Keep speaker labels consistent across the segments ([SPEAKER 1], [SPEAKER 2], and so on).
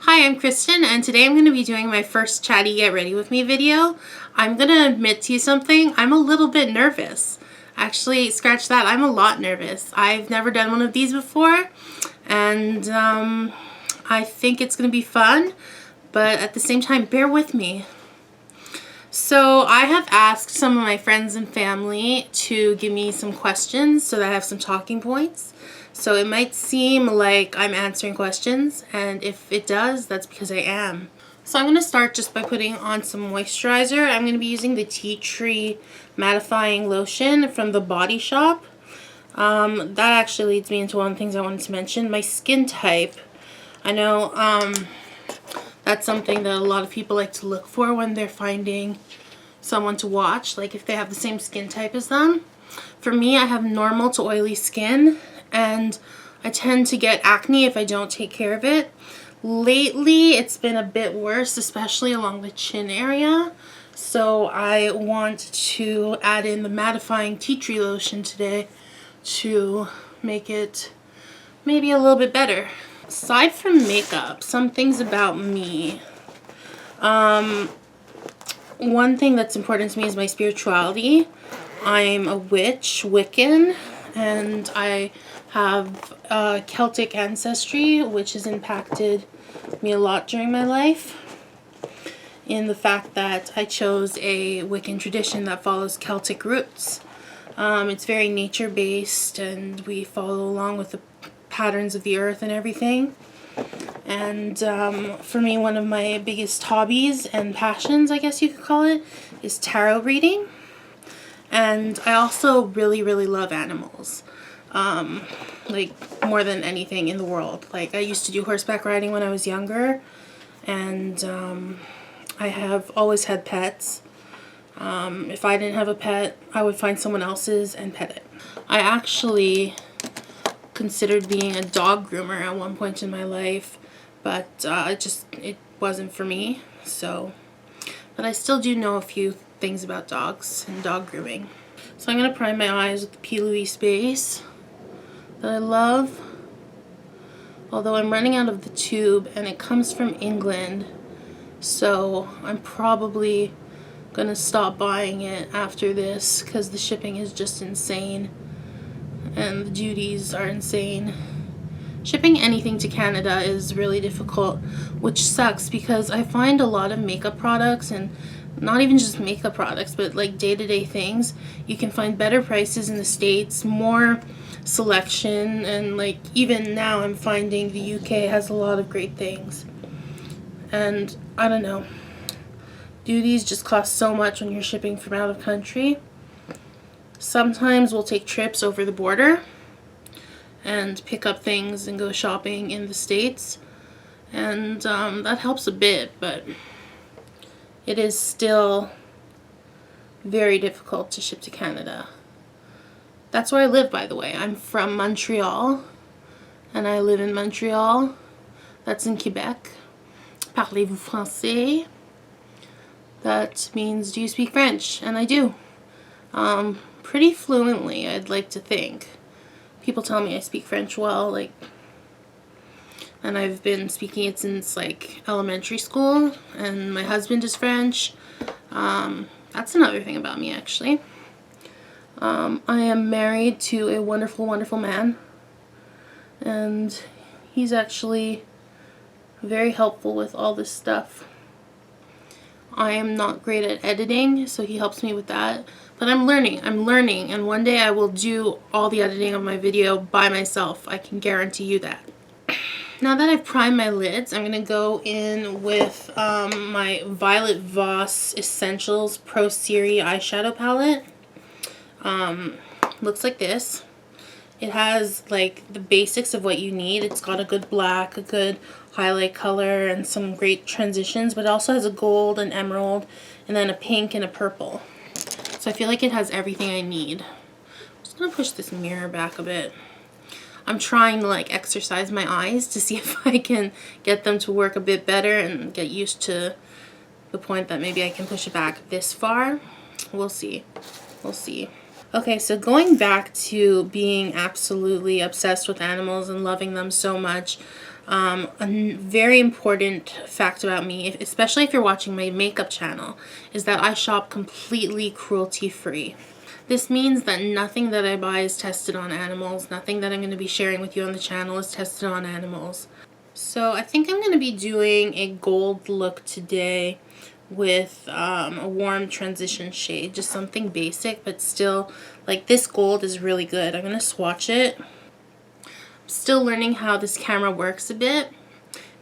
[SPEAKER 1] Hi, I'm Kristen, and today I'm going to be doing my first Chatty Get Ready With Me video. I'm going to admit to you something, I'm a little bit nervous. Actually, scratch that, I'm a lot nervous. I've never done one of these before, and I think it's going to be fun, but at the same time, bear with me. So I have asked some of my friends and family to give me some questions so that I have some talking points. So it might seem like I'm answering questions, and if it does, that's because I am. So I'm going to start just by putting on some moisturizer. I'm going to be using the Tea Tree Mattifying Lotion from the Body Shop. That actually leads me into one of the things I wanted to mention. My skin type. I know that's something that a lot of people like to look for when they're finding someone to watch, like if they have the same skin type as them. For me, I have normal to oily skin, and I tend to get acne if I don't take care of it. Lately, it's been a bit worse, especially along the chin area. So I want to add in the mattifying tea tree lotion today to make it maybe a little bit better. Aside from makeup, some things about me. One thing that's important to me is my spirituality. I'm a witch, Wiccan, and I have Celtic ancestry, which has impacted me a lot during my life, in the fact that I chose a Wiccan tradition that follows Celtic roots. It's very nature-based, and we follow along with the patterns of the earth and everything. And for me, one of my biggest hobbies and passions, I guess you could call it, is tarot reading. And I also really love animals, like more than anything in the world. Like, I used to do horseback riding when I was younger, and I have always had pets. If I didn't have a pet, I would find someone else's and pet it. I actually considered being a dog groomer at one point in my life, but it wasn't for me. So, but I still do know a few things about dogs and dog grooming. So I'm going to prime my eyes with the P. Louise base that I love, although I'm running out of the tube and it comes from England, so I'm probably going to stop buying it after this because the shipping is just insane and the duties are insane. Shipping anything to Canada is really difficult, which sucks because I find a lot of makeup products, and not even just makeup products, but like day-to-day things, you can find better prices in the States, more selection, and like even now I'm finding the UK has a lot of great things. And I don't know, duties just cost so much when you're shipping from out of country. Sometimes we'll take trips over the border and pick up things and go shopping in the States, and that helps a bit, but it is still very difficult to ship to Canada. That's where I live, by the way. I'm from Montreal, and I live in Montreal. That's in Quebec. Parlez-vous français? That means, do you speak French? And I do. Pretty fluently, I'd like to think. People tell me I speak French well, like, and I've been speaking it since like elementary school, and my husband is French. That's another thing about me, actually. I am married to a wonderful man, and he's actually very helpful with all this stuff. I am not great at editing, so he helps me with that. But I'm learning, and one day I will do all the editing of my video by myself. I can guarantee you that. Now that I've primed my lids, I'm going to go in with my Violet Voss Essentials Pro Series eyeshadow palette. Looks like this. It has like the basics of what you need. It's got a good black, a good highlight color, and some great transitions, but it also has a gold, an emerald, and then a pink and a purple. So I feel like it has everything I need. I'm just going to push this mirror back a bit. I'm trying to like exercise my eyes to see if I can get them to work a bit better and get used to the point that maybe I can push it back this far. We'll see. We'll see. Okay, so going back to being absolutely obsessed with animals and loving them so much, A very important fact about me, especially if you're watching my makeup channel, is that I shop completely cruelty-free. This means that nothing that I buy is tested on animals. Nothing that I'm going to be sharing with you on the channel is tested on animals. So I think I'm going to be doing a gold look today with a warm transition shade. Just something basic, but still, like, this gold is really good. I'm going to swatch it. I'm still learning how this camera works a bit.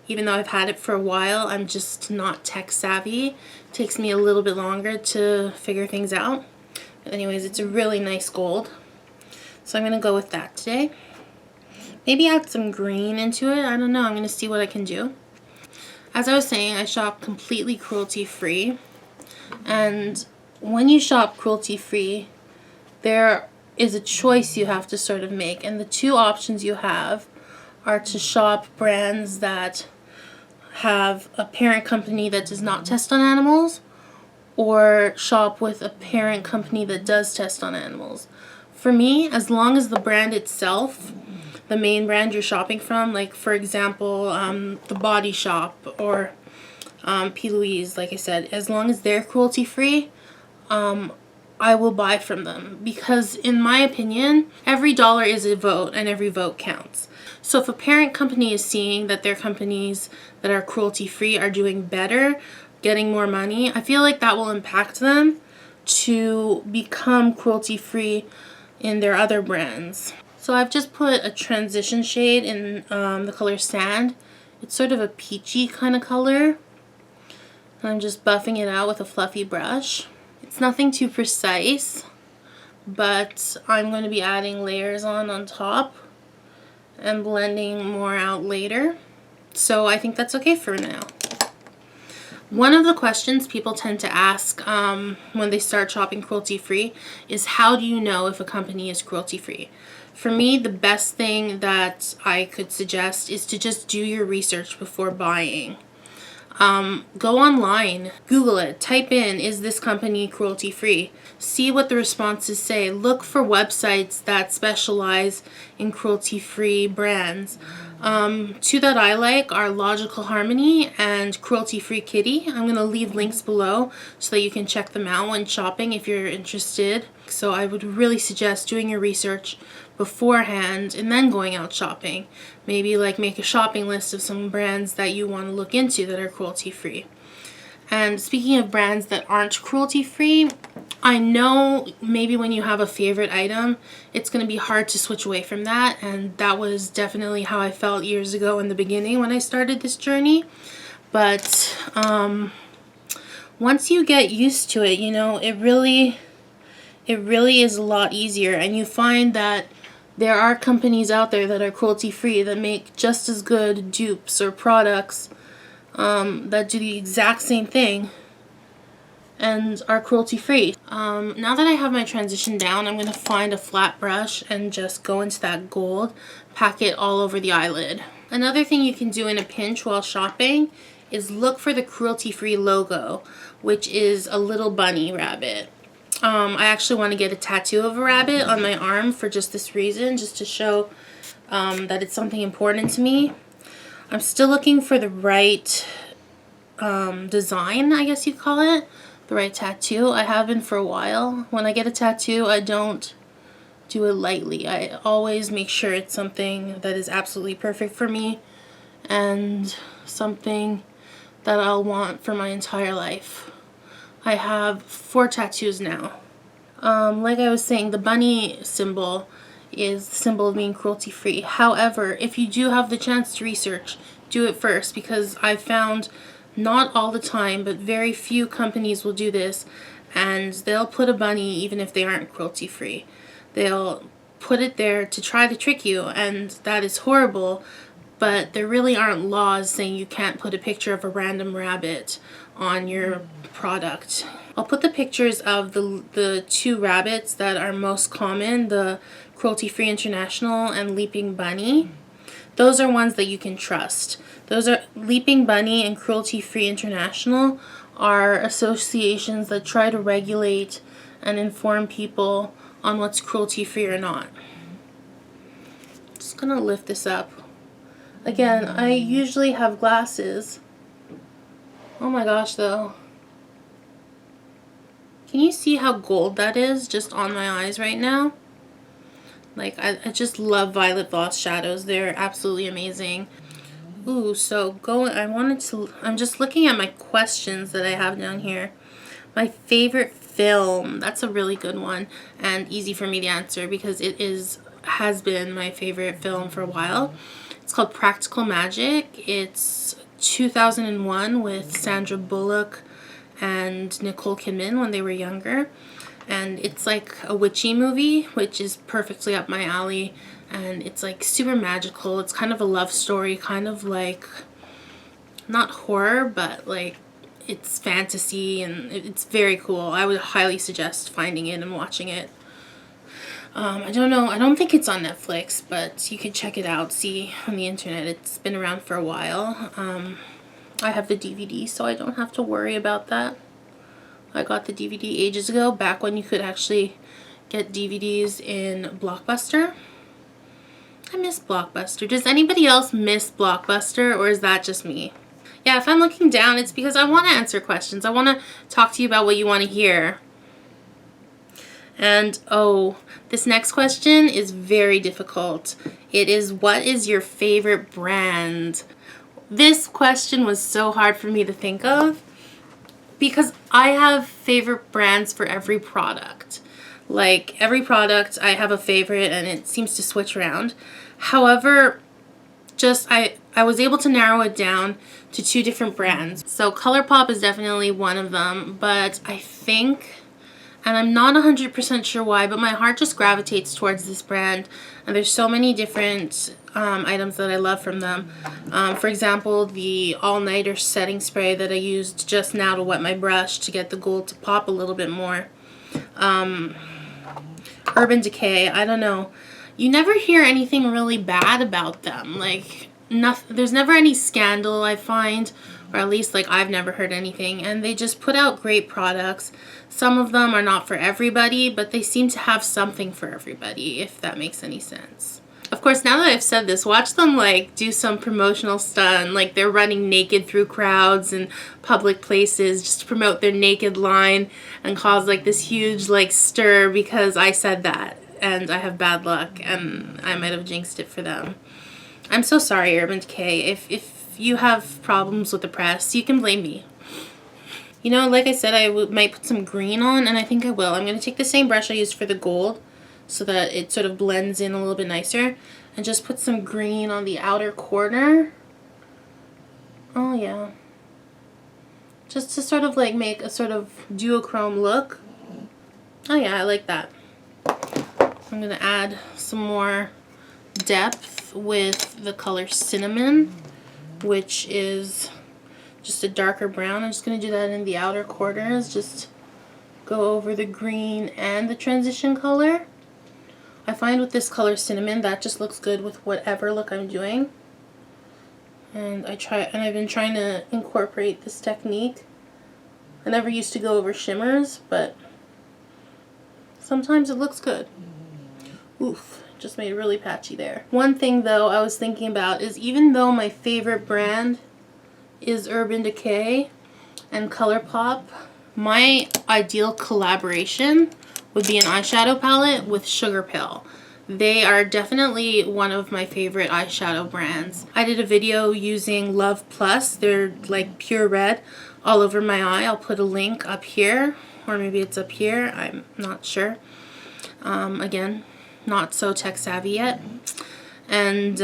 [SPEAKER 1] Even though I've had it for a while, I'm just not tech savvy. It takes me a little bit longer to figure things out. But anyways, it's a really nice gold. So I'm going to go with that today. Maybe add some green into it. I don't know. I'm going to see what I can do. As I was saying, I shop completely cruelty-free. And when you shop cruelty-free, there is a choice you have to sort of make. And the two options you have are to shop brands that have a parent company that does not test on animals, or shop with a parent company that does test on animals. For me, as long as the brand itself, the main brand you're shopping from, like for example, The Body Shop or P. Louise, like I said, as long as they're cruelty-free, I will buy from them. Because in my opinion, every dollar is a vote and every vote counts. So if a parent company is seeing that their companies that are cruelty-free are doing better, getting more money, I feel like that will impact them to become cruelty-free in their other brands. So I've just put a transition shade in the color Sand. It's sort of a peachy kind of color. And I'm just buffing it out with a fluffy brush. It's nothing too precise, but I'm going to be adding layers on top and blending more out later. So I think that's okay for now. One of the questions people tend to ask when they start shopping cruelty-free is, how do you know if a company is cruelty-free? For me, the best thing that I could suggest is to just do your research before buying. Go online, Google it, type in, is this company cruelty-free? See what the responses say. Look for websites that specialize in cruelty-free brands. Two that I like are Logical Harmony and Cruelty-Free Kitty. I'm going to leave links below so that you can check them out when shopping if you're interested. So I would really suggest doing your research beforehand and then going out shopping. Maybe like make a shopping list of some brands that you want to look into that are cruelty-free. And speaking of brands that aren't cruelty-free, I know maybe when you have a favorite item, it's going to be hard to switch away from that, and that was definitely how I felt years ago in the beginning when I started this journey. But once you get used to it, you know, it really is a lot easier, and you find that there are companies out there that are cruelty-free that make just as good dupes or products that do the exact same thing and are cruelty-free. Now that I have my transition down, I'm going to find a flat brush and just go into that gold, pack it all over the eyelid. Another thing you can do in a pinch while shopping is look for the cruelty-free logo, which is a little bunny rabbit. I actually want to get a tattoo of a rabbit on my arm for just this reason, just to show that it's something important to me. I'm still looking for the right design, I guess you'd call it, the right tattoo. I have been for a while. When I get a tattoo, I don't do it lightly. I always make sure it's something that is absolutely perfect for me and something that I'll want for my entire life. I have 4 tattoos now. Like I was saying, the bunny symbol is the symbol of being cruelty-free. However, if you do have the chance to research, do it first, because I've found not all the time, but very few companies will do this, and they'll put a bunny even if they aren't cruelty-free. They'll put it there to try to trick you, and that is horrible, but there really aren't laws saying you can't put a picture of a random rabbit on your product. I'll put the pictures of the 2 rabbits that are most common, the Cruelty-Free International and Leaping Bunny. Those are ones that you can trust. Those are Leaping Bunny and Cruelty-Free International are associations that try to regulate and inform people on what's cruelty-free or not. Just gonna lift this up Again, I usually have glasses. Oh my gosh, though. Can you see how gold that is just on my eyes right now? Like, I just love Violet Voss shadows. They're absolutely amazing. Ooh, so I'm just looking at my questions that I have down here. My favorite film, that's a really good one and easy for me to answer because has been my favorite film for a while. It's called Practical Magic. It's 2001 with Sandra Bullock and Nicole Kidman when they were younger. And it's like a witchy movie, which is perfectly up my alley. And it's like super magical. It's kind of a love story, kind of like, not horror, but like it's fantasy, and it's very cool. I would highly suggest finding it and watching it. I don't know, I don't think it's on Netflix, but you can check it out, see on the internet. It's been around for a while. I have the DVD, so I don't have to worry about that. I got the DVD ages ago, back when you could actually get DVDs in Blockbuster. I miss Blockbuster. Does anybody else miss Blockbuster, or is that just me? Yeah, if I'm looking down, it's because I want to answer questions. I want to talk to you about what you want to hear. And, oh, this next question is very difficult. It is, what is your favorite brand? This question was so hard for me to think of because I have favorite brands for every product. Like, every product I have a favorite and it seems to switch around. However, I was able to narrow it down to 2 different brands. So ColourPop is definitely one of them, but I think, and I'm not 100% sure why, but my heart just gravitates towards this brand, and there's so many different items that I love from them. For example, the all-nighter setting spray that I used just now to wet my brush to get the gold to pop a little bit more. Urban Decay, I don't know. You never hear anything really bad about them. Like, there's never any scandal, I find, or at least like I've never heard anything, and they just put out great products. Some of them are not for everybody, but they seem to have something for everybody, if that makes any sense. Of course, now that I've said this, watch them like do some promotional stunt, like they're running naked through crowds and public places just to promote their naked line and cause like this huge like stir because I said that and I have bad luck and I might have jinxed it for them. I'm so sorry, Urban Decay. If you have problems with the press, you can blame me. You know, like I said, I might put some green on, and I think I will. I'm going to take the same brush I used for the gold so that it sort of blends in a little bit nicer, and just put some green on the outer corner. Oh, yeah. Just to sort of like make a sort of duochrome look. Oh, yeah, I like that. I'm going to add some more depth with the color Cinnamon, which is just a darker brown. I'm just going to do that in the outer corners, just go over the green and the transition color. I find with this color Cinnamon, that just looks good with whatever look I'm doing. And I've been trying to incorporate this technique. I never used to go over shimmers, but sometimes it looks good. Oof, just made it really patchy there. One thing though I was thinking about is, even though my favorite brand is Urban Decay and ColourPop, my ideal collaboration would be an eyeshadow palette with Sugar Pill. They are definitely one of my favorite eyeshadow brands. I did a video using Love Plus. They're like pure red all over my eye. I'll put a link up here, or maybe it's up here. I'm not sure. Again, not so tech savvy yet. And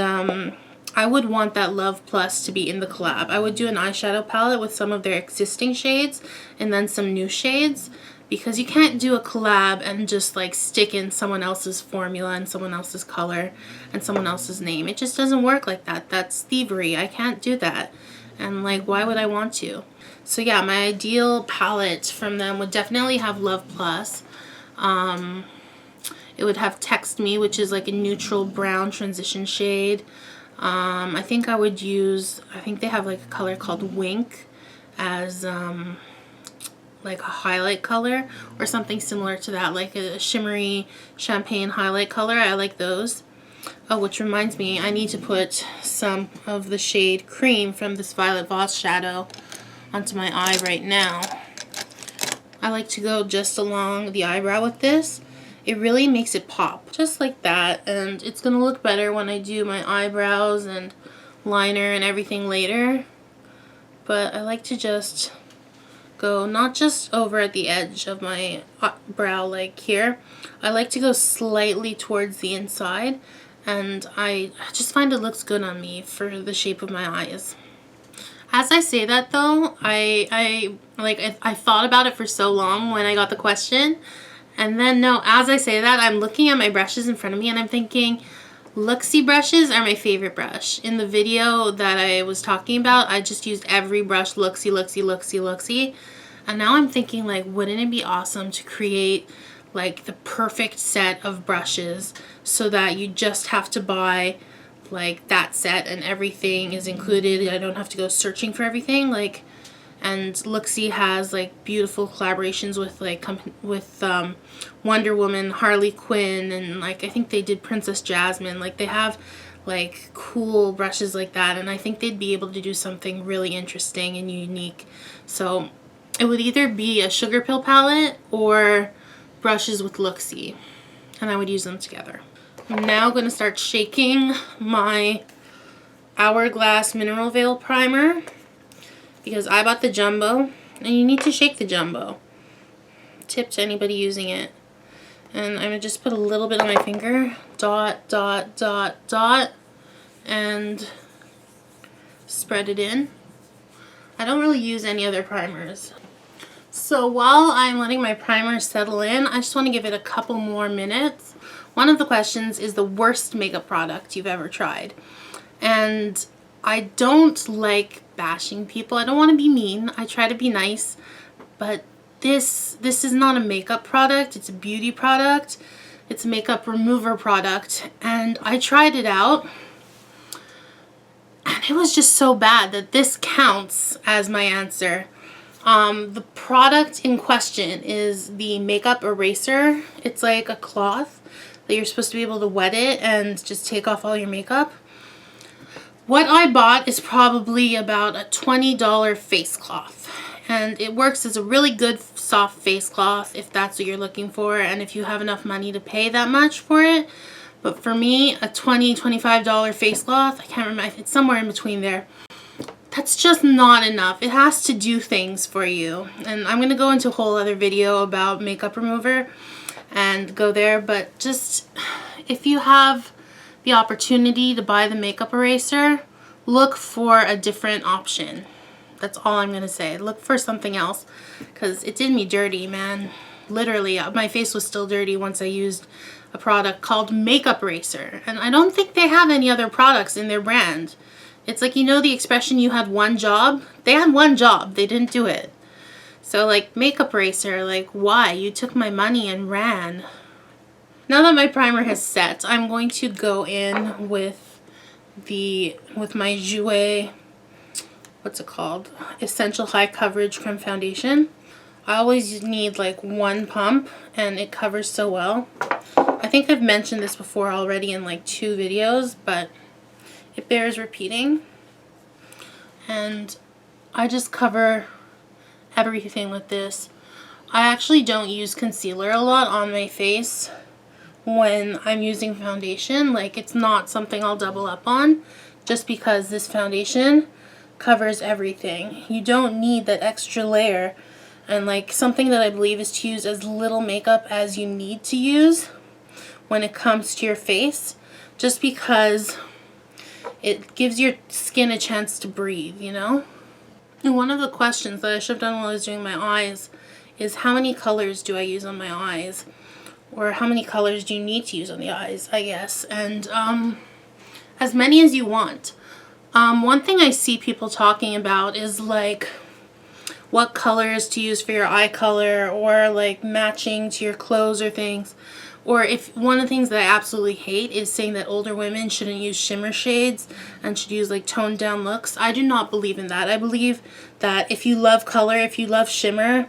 [SPEAKER 1] I would want that Love Plus to be in the collab. I would do an eyeshadow palette with some of their existing shades and then some new shades, because you can't do a collab and just like stick in someone else's formula and someone else's color and someone else's name. It just doesn't work like that. That's thievery. I can't do that. And like, why would I want to? So yeah, my ideal palette from them would definitely have Love Plus. It would have Text Me, which is like a neutral brown transition shade. I think I would use, I think they have like a color called Wink as like a highlight color, or something similar to that, like a shimmery champagne highlight color. I like those. Oh, which reminds me, I need to put some of the shade Cream from this Violet Voss shadow onto my eye right now. I like to go just along the eyebrow with this. It really makes it pop, just like that, and it's gonna look better when I do my eyebrows and liner and everything later. But I like to just go not just over at the edge of my brow like here. I like to go slightly towards the inside, and I just find it looks good on me for the shape of my eyes. As I say that though, I thought about it for so long when I got the question, and then no, as I say that, I'm looking at my brushes in front of me and I'm thinking, Luxie brushes are my favorite brush. In the video that I was talking about, I just used every brush Luxie, Luxie, Luxie, Luxie. And now I'm thinking, like, wouldn't it be awesome to create like the perfect set of brushes so that you just have to buy like that set and everything is included. I don't have to go searching for everything. Like, and Luxie has like beautiful collaborations with like Wonder Woman, Harley Quinn, and like I think they did Princess Jasmine. Like they have like cool brushes like that, and I think they'd be able to do something really interesting and unique. So it would either be a Sugar Pill palette or brushes with Luxie, and I would use them together. I'm now going to start shaking my Hourglass Mineral Veil Primer because I bought the jumbo, and you need to shake the jumbo. Tip to anybody using it. And I'm going to just put a little bit on my finger, dot, dot, dot, dot, and spread it in. I don't really use any other primers. So while I'm letting my primer settle in, I just want to give it a couple more minutes. One of the questions is the worst makeup product you've ever tried. And I don't like bashing people. I don't want to be mean. I try to be nice. But this is not a makeup product. It's a beauty product. It's a makeup remover product. And I tried it out. And it was just so bad that this counts as my answer. The product in question is the makeup eraser. It's like a cloth that you're supposed to be able to wet it and just take off all your makeup. What I bought is probably about a $20 face cloth, and it works as a really good soft face cloth if that's what you're looking for and if you have enough money to pay that much for it. But for me, a $25 face cloth, I can't remember, it's somewhere in between there. That's just not enough. It has to do things for you. And I'm going to go into a whole other video about makeup remover and go there. But just if you have the opportunity to buy the makeup eraser, look for a different option. That's all I'm going to say. Look for something else because it did me dirty, man. Literally, my face was still dirty once I used a product called Makeup Eraser. And I don't think they have any other products in their brand. It's like, you know the expression, you had one job? They had one job. They didn't do it. So like makeup eraser, like why? You took my money and ran. Now that my primer has set, I'm going to go in with my Jouer, what's it called? Essential High Coverage Creme Foundation. I always need like one pump and it covers so well. I think I've mentioned this before already in like 2 videos, but it bears repeating. And I just cover everything with this. I actually don't use concealer a lot on my face when I'm using foundation. Like, it's not something I'll double up on just because this foundation covers everything. You don't need that extra layer. And like, something that I believe is to use as little makeup as you need to use when it comes to your face, just because it gives your skin a chance to breathe, you know? And one of the questions that I should have done while I was doing my eyes is how many colors do I use on my eyes? Or how many colors do you need to use on the eyes, I guess. And as many as you want. One thing I see people talking about is like what colors to use for your eye color, or like matching to your clothes or things. Or if one of the things that I absolutely hate is saying that older women shouldn't use shimmer shades and should use like toned down looks. I do not believe in that. I believe that if you love color, if you love shimmer,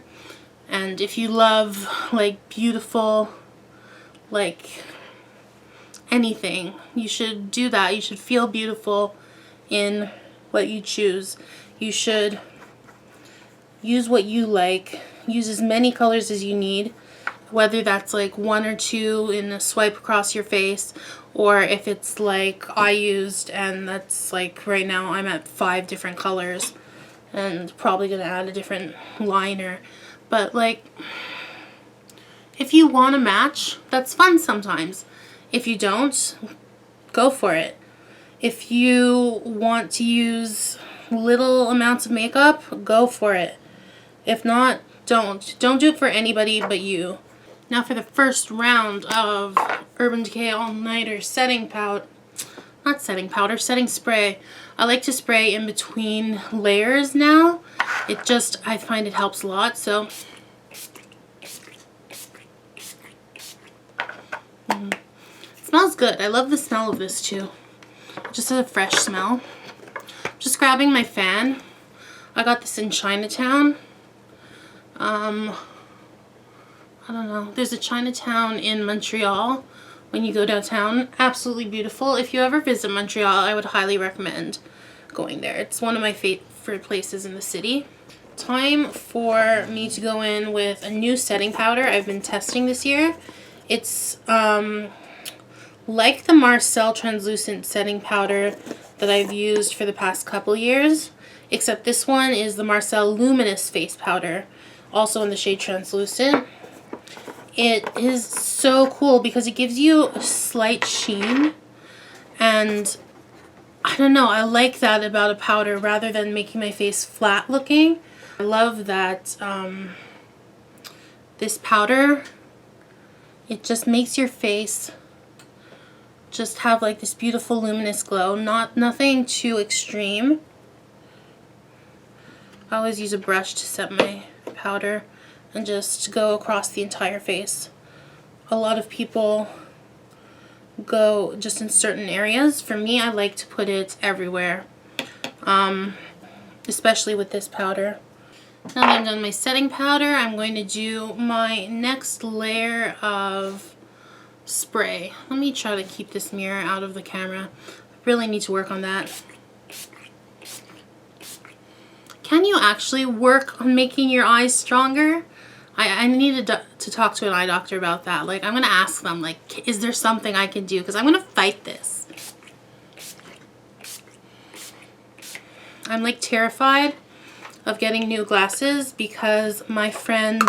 [SPEAKER 1] and if you love like beautiful, like anything. You should do that. You should feel beautiful in what you choose. You should use what you like. Use as many colors as you need, whether that's like 1 or 2 in a swipe across your face, or if it's like I used, and that's like right now I'm at 5 different colors and probably gonna add a different liner. But like, if you want to match, that's fun sometimes. If you don't, go for it. If you want to use little amounts of makeup, go for it. If not, don't. Don't do it for anybody but you. Now for the first round of Urban Decay All Nighter setting powder. Not setting powder, setting spray. I like to spray in between layers now. I find it helps a lot, so. It smells good. I love the smell of this too. Just a fresh smell. Just grabbing my fan. I got this in Chinatown. I don't know. There's a Chinatown in Montreal when you go downtown. Absolutely beautiful. If you ever visit Montreal, I would highly recommend going there. It's one of my favorite places in the city. Time for me to go in with a new setting powder I've been testing this year. It's like the Marcel translucent setting powder that I've used for the past couple years, except this one is the Marcel luminous face powder, also in the shade translucent. It is so cool because it gives you a slight sheen, and I don't know, I like that about a powder rather than making my face flat looking. I love that this powder, it just makes your face just have like this beautiful luminous glow. Nothing too extreme. I always use a brush to set my powder and just go across the entire face. A lot of people go just in certain areas. For me, I like to put it everywhere, especially with this powder. Now that I'm done my setting powder, I'm going to do my next layer of spray. Let me try to keep this mirror out of the camera. I really need to work on that. Can you actually work on making your eyes stronger? I needed to talk to an eye doctor about that. Like, I'm going to ask them, like, is there something I can do? Because I'm going to fight this. I'm like terrified of getting new glasses because my friend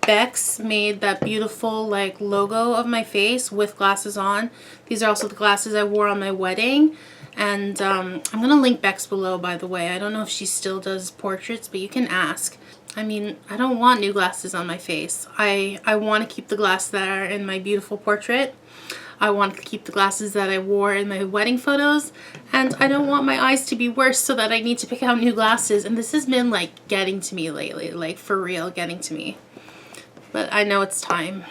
[SPEAKER 1] Bex made that beautiful like logo of my face with glasses on. These are also the glasses I wore on my wedding. And I'm going to link Bex below, by the way. I don't know if she still does portraits, but you can ask. I mean, I don't want new glasses on my face. I want to keep the glasses that are in my beautiful portrait. I want to keep the glasses that I wore in my wedding photos. And I don't want my eyes to be worse so that I need to pick out new glasses. And this has been like getting to me lately, like for real getting to me. But I know it's time.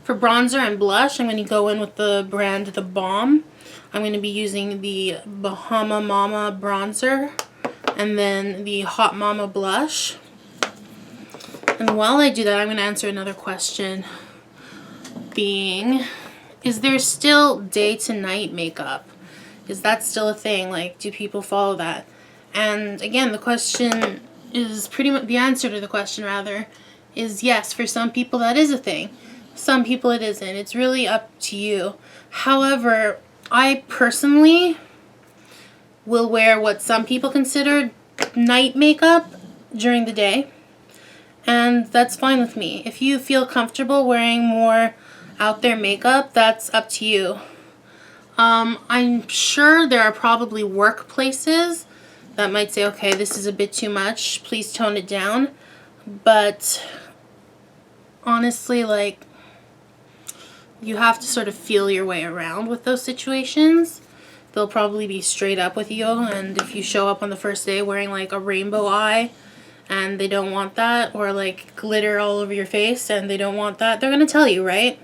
[SPEAKER 1] For bronzer and blush, I'm going to go in with the brand The Balm. I'm going to be using the Bahama Mama bronzer and then the Hot Mama blush. And while I do that, I'm going to answer another question, being, is there still day to night makeup? Is that still a thing? Like, do people follow that? And again, the question is pretty much, the answer to the question rather, is yes. For some people that is a thing. Some people it isn't. It's really up to you. However, I personally will wear what some people consider night makeup during the day, and that's fine with me. If you feel comfortable wearing more out there makeup, that's up to you. I'm sure there are probably workplaces that might say, okay, this is a bit too much, please tone it down. But honestly, like, you have to sort of feel your way around with those situations. They'll probably be straight up with you, and if you show up on the first day wearing like a rainbow eye and they don't want that, or like glitter all over your face and they don't want that, they're gonna tell you, right?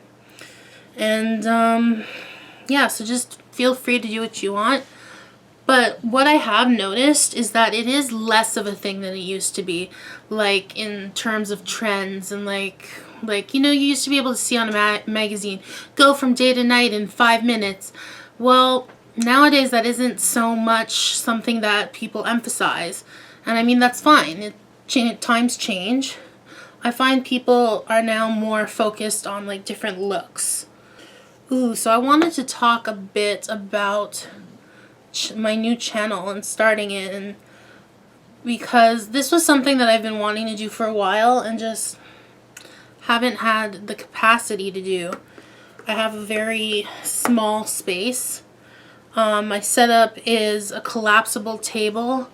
[SPEAKER 1] And yeah, so just feel free to do what you want. But what I have noticed is that it is less of a thing than it used to be, like in terms of trends and like you know, you used to be able to see on a magazine, go from day to night in 5 minutes. Well, nowadays that isn't so much something that people emphasize, and I mean that's fine. Times change. I find people are now more focused on like different looks. Ooh, so I wanted to talk a bit about my new channel and starting it, and because this was something that I've been wanting to do for a while and just haven't had the capacity to do. I have a very small space. My setup is a collapsible table,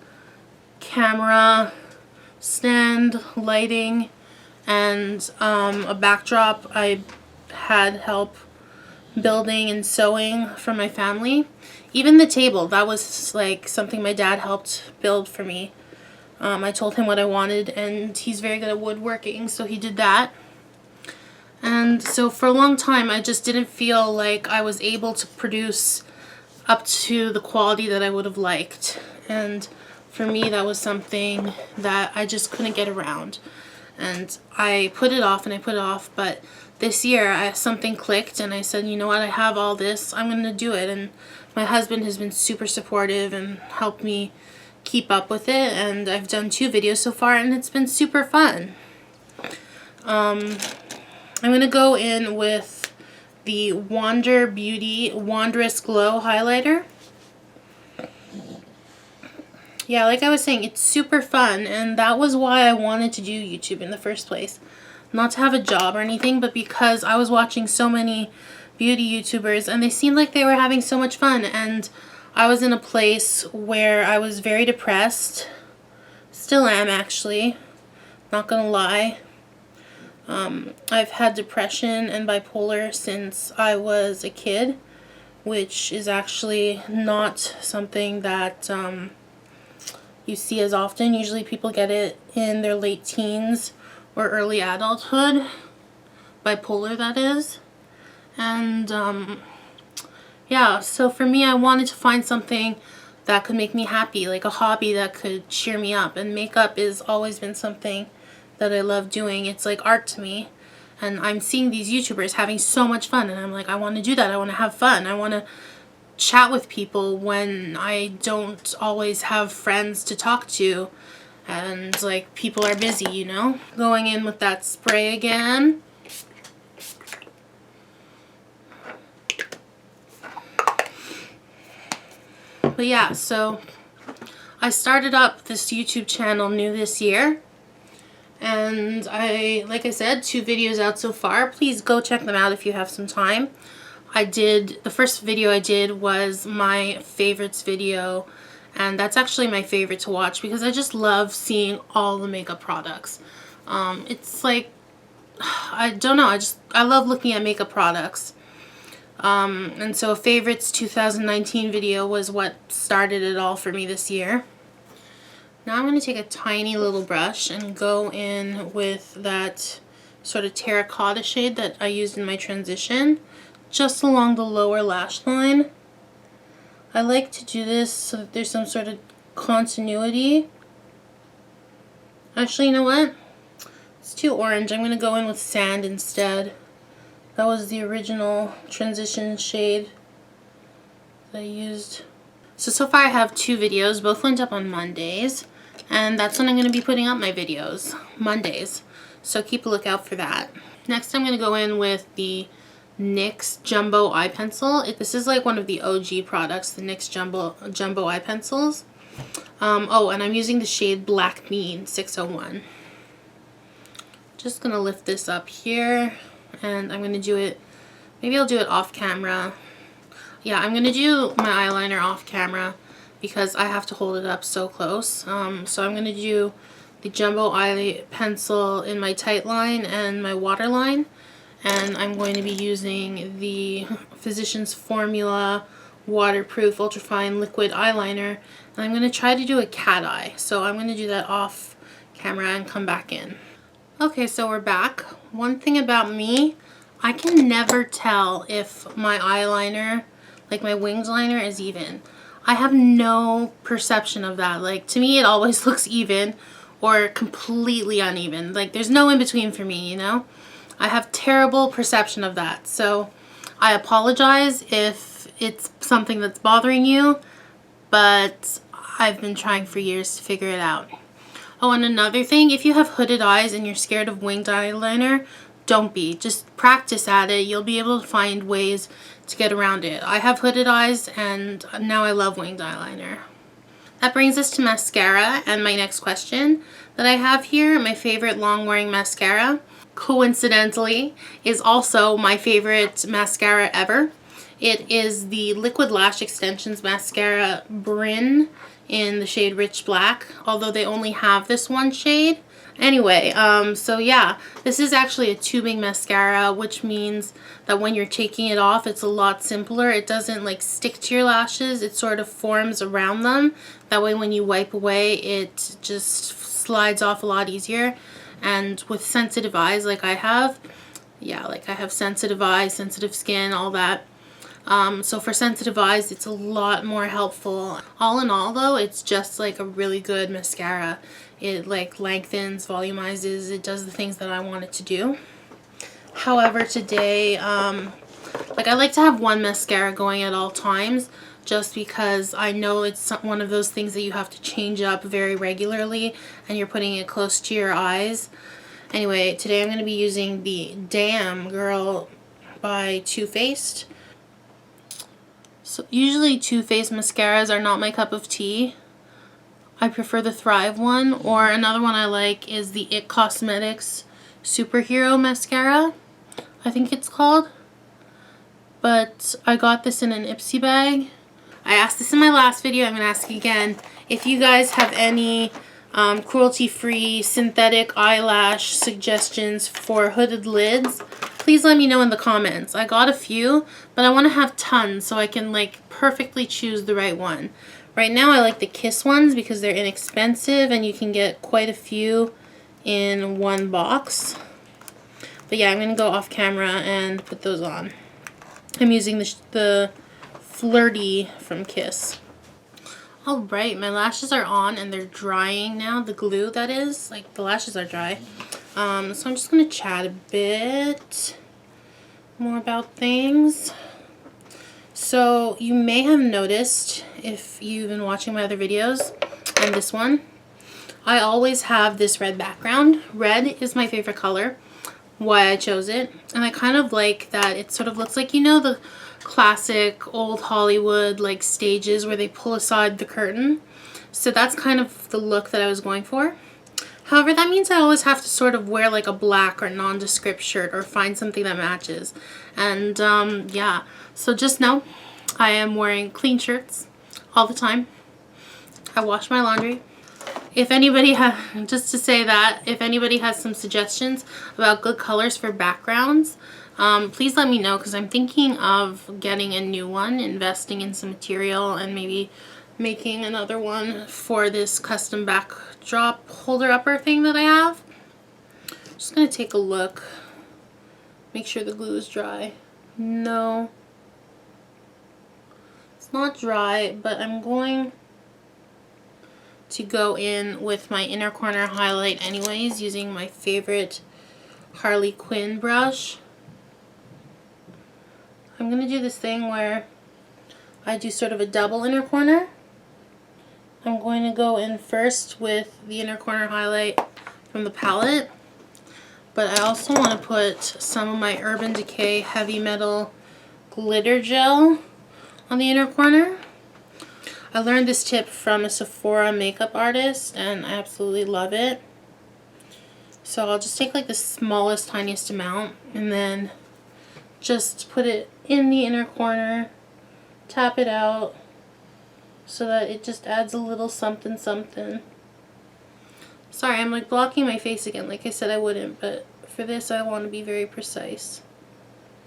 [SPEAKER 1] camera, stand, lighting, and a backdrop I had help building and sewing from my family. Even the table, that was like something my dad helped build for me. I told him what I wanted, and he's very good at woodworking, so he did that. And so for a long time I just didn't feel like I was able to produce up to the quality that I would have liked. And for me that was something that I just couldn't get around. And I put it off and I put it off, but this year something clicked and I said, you know what, I have all this, I'm going to do it. And my husband has been super supportive and helped me keep up with it, and I've done 2 videos so far and it's been super fun. I'm going to go in with the Wander Beauty Wondrous Glow highlighter. Yeah, like I was saying, it's super fun, and that was why I wanted to do YouTube in the first place. Not to have a job or anything, but because I was watching so many beauty YouTubers and they seemed like they were having so much fun, and I was in a place where I was very depressed. Still am, actually. Not gonna lie. I've had depression and bipolar since I was a kid, which is actually not something that you see as often. Usually people get it in their late teens or early adulthood. Bipolar, that is. And yeah, so for me, I wanted to find something that could make me happy, like a hobby that could cheer me up. And makeup has always been something that I love doing. It's like art to me. And I'm seeing these YouTubers having so much fun, and I'm like, I want to do that. I want to have fun. I want to chat with people when I don't always have friends to talk to. And like, people are busy, you know? Going in with that spray again. But yeah, so I started up this YouTube channel new this year, and like I said, 2 videos out so far. Please go check them out if you have some time. The first video I did was my favorites video, and that's actually my favorite to watch because I just love seeing all the makeup products. It's like, I don't know, I love looking at makeup products. And so favorites 2019 video was what started it all for me this year. Now I'm going to take a tiny little brush and go in with that sort of terracotta shade that I used in my transition, just along the lower lash line. I like to do this so that there's some sort of continuity. Actually, you know what? It's too orange. I'm going to go in with sand instead. That was the original transition shade that I used. So far I have 2 videos, both went up on Mondays, and that's when I'm going to be putting up my videos, Mondays. So keep a lookout for that. Next I'm going to go in with the NYX Jumbo Eye Pencil. This is like one of the OG products, the NYX Jumbo Eye Pencils. Oh, and I'm using the shade Black Bean 601. Just going to lift this up here. And I'm going to do it, maybe I'll do it off camera. Yeah, I'm going to do my eyeliner off camera because I have to hold it up so close. So I'm going to do the Jumbo Eye Pencil in my tight line and my waterline. And I'm going to be using the Physicians Formula Waterproof Ultrafine Liquid Eyeliner. And I'm going to try to do a cat eye. So I'm going to do that off camera and come back in. Okay, so we're back. One thing about me, I can never tell if my eyeliner, like my winged liner, is even. I have no perception of that. Like, to me, it always looks even or completely uneven. Like, there's no in between for me, you know? I have terrible perception of that. So I apologize if it's something that's bothering you, but I've been trying for years to figure it out. Oh, and another thing, if you have hooded eyes and you're scared of winged eyeliner, don't be. Just practice at it. You'll be able to find ways to get around it. I have hooded eyes and now I love winged eyeliner. That brings us to mascara and my next question that I have here. My favorite long wearing mascara, coincidentally, is also my favorite mascara ever. It is the Liquid Lash Extensions Mascara Bryn in the shade Rich Black, although they only have this one shade. Anyway, so yeah, this is actually a tubing mascara, which means that when you're taking it off, it's a lot simpler. It doesn't like stick to your lashes. It sort of forms around them. That way when you wipe away, it just slides off a lot easier. And with sensitive eyes like I have, yeah, like I have sensitive eyes, sensitive skin, all that. So for sensitive eyes, it's a lot more helpful. All in all though, it's just like a really good mascara. It like lengthens, volumizes, it does the things that I want it to do. However, today, like I like to have one mascara going at all times just because I know it's one of those things that you have to change up very regularly and you're putting it close to your eyes. Anyway, today I'm going to be using the Damn Girl by Too Faced. So usually Too Faced mascaras are not my cup of tea. I prefer the Thrive one, or another one I like is the It Cosmetics Superhero Mascara, I think it's called. But I got this in an Ipsy bag. I asked this in my last video, I'm going to ask again. If you guys have any cruelty-free synthetic eyelash suggestions for hooded lids, please let me know in the comments. I got a few, but I want to have tons so I can like perfectly choose the right one. Right now I like the Kiss ones because they're inexpensive and you can get quite a few in one box. But yeah, I'm going to go off camera and put those on. I'm using the Flirty from Kiss. Alright, my lashes are on and they're drying now. The glue, that is. Like, the lashes are dry. So I'm just going to chat a bit more about things. So you may have noticed, if you've been watching my other videos, and this one, I always have this red background. Red is my favorite color, why I chose it. And I kind of like that it sort of looks like, you know, the classic old Hollywood like stages where they pull aside the curtain. So that's kind of the look that I was going for. However, that means I always have to sort of wear like a black or nondescript shirt or find something that matches. And yeah, so just know I am wearing clean shirts all the time. I wash my laundry. If anybody just to say that, if anybody has some suggestions about good colors for backgrounds, please let me know, because I'm thinking of getting a new one, investing in some material, and maybe making another one for this custom backdrop holder upper thing that I have. Just gonna take a look, make sure the glue is dry. No, it's not dry, but I'm going to go in with my inner corner highlight anyways, using my favorite Harley Quinn brush. I'm gonna do this thing where I do sort of a double inner corner. I'm going to go in first with the inner corner highlight from the palette, but I also want to put some of my Urban Decay Heavy Metal glitter gel on the inner corner. I learned this tip from a Sephora makeup artist and I absolutely love it. So I'll just take like the smallest, tiniest amount and then just put it in the inner corner, tap it out so that it just adds a little something something. Sorry, I'm like blocking my face again. Like I said I wouldn't, but for this I want to be very precise.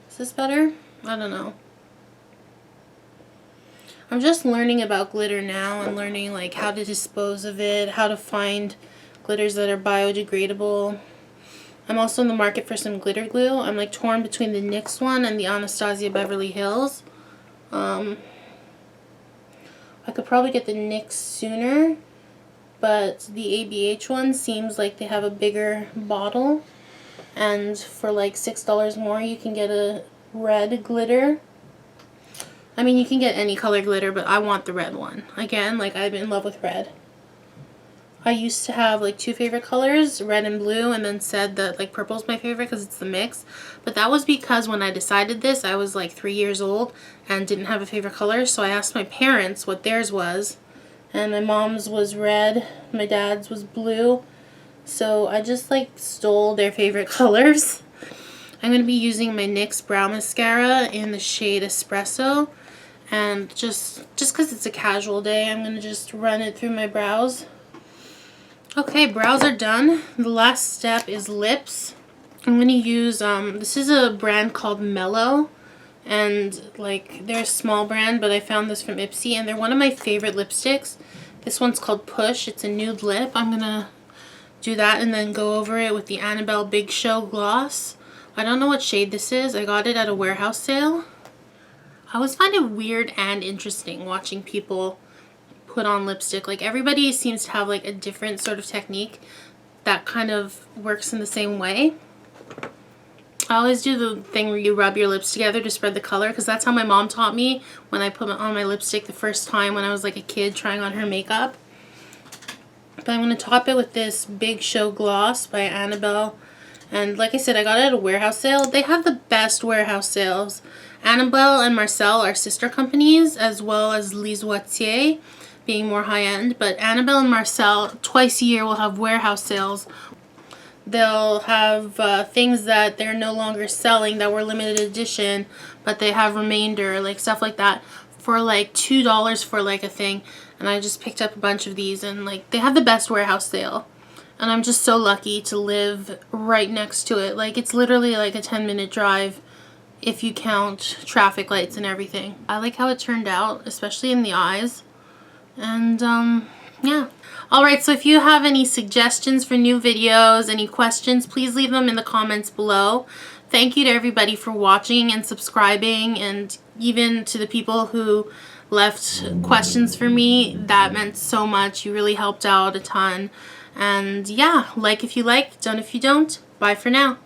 [SPEAKER 1] Is this better? I don't know. I'm just learning about glitter now and learning like how to dispose of it, how to find glitters that are biodegradable. I'm also in the market for some glitter glue. I'm like torn between the NYX one and the Anastasia Beverly Hills. I could probably get the NYX sooner, but the ABH one seems like they have a bigger bottle, and for like $6 more you can get a red glitter. I mean, you can get any color glitter, but I want the red one. Again, like, I'm in love with red. I used to have like 2 favorite colors, red and blue, and then said that like purple's my favorite because it's the mix. But that was because when I decided this, I was like 3 years old and didn't have a favorite color. So I asked my parents what theirs was. And my mom's was red, my dad's was blue. So I just like stole their favorite colors. I'm going to be using my NYX Brow Mascara in the shade Espresso. And just because it's a casual day, I'm going to just run it through my brows. Okay, brows are done. The last step is lips. I'm going to use, this is a brand called Mellow. And like, they're a small brand, but I found this from Ipsy. And they're one of my favorite lipsticks. This one's called Push. It's a nude lip. I'm going to do that and then go over it with the Annabelle Big Show Gloss. I don't know what shade this is. I got it at a warehouse sale. I always find it weird and interesting watching people put on lipstick. Like, everybody seems to have like a different sort of technique that kind of works in the same way. I always do the thing where you rub your lips together to spread the color, because that's how my mom taught me when I put on my lipstick the first time when I was like a kid trying on her makeup. But I'm going to top it with this Big Show Gloss by Annabelle. And like I said, I got it at a warehouse sale. They have the best warehouse sales. Annabelle and Marcel are sister companies, as well as Les Wattier, being more high-end. But Annabelle and Marcel, twice a year, will have warehouse sales. They'll have things that they're no longer selling that were limited edition, but they have remainder, like stuff like that, for like $2 for like a thing. And I just picked up a bunch of these, and like, they have the best warehouse sale. And I'm just so lucky to live right next to it. Like, it's literally like a 10-minute drive if you count traffic lights and everything. I like how it turned out, especially in the eyes. And yeah. Alright, so if you have any suggestions for new videos, any questions, please leave them in the comments below. Thank you to everybody for watching and subscribing, and even to the people who left questions for me. That meant so much. You really helped out a ton. And yeah, like if you like, don't if you don't. Bye for now.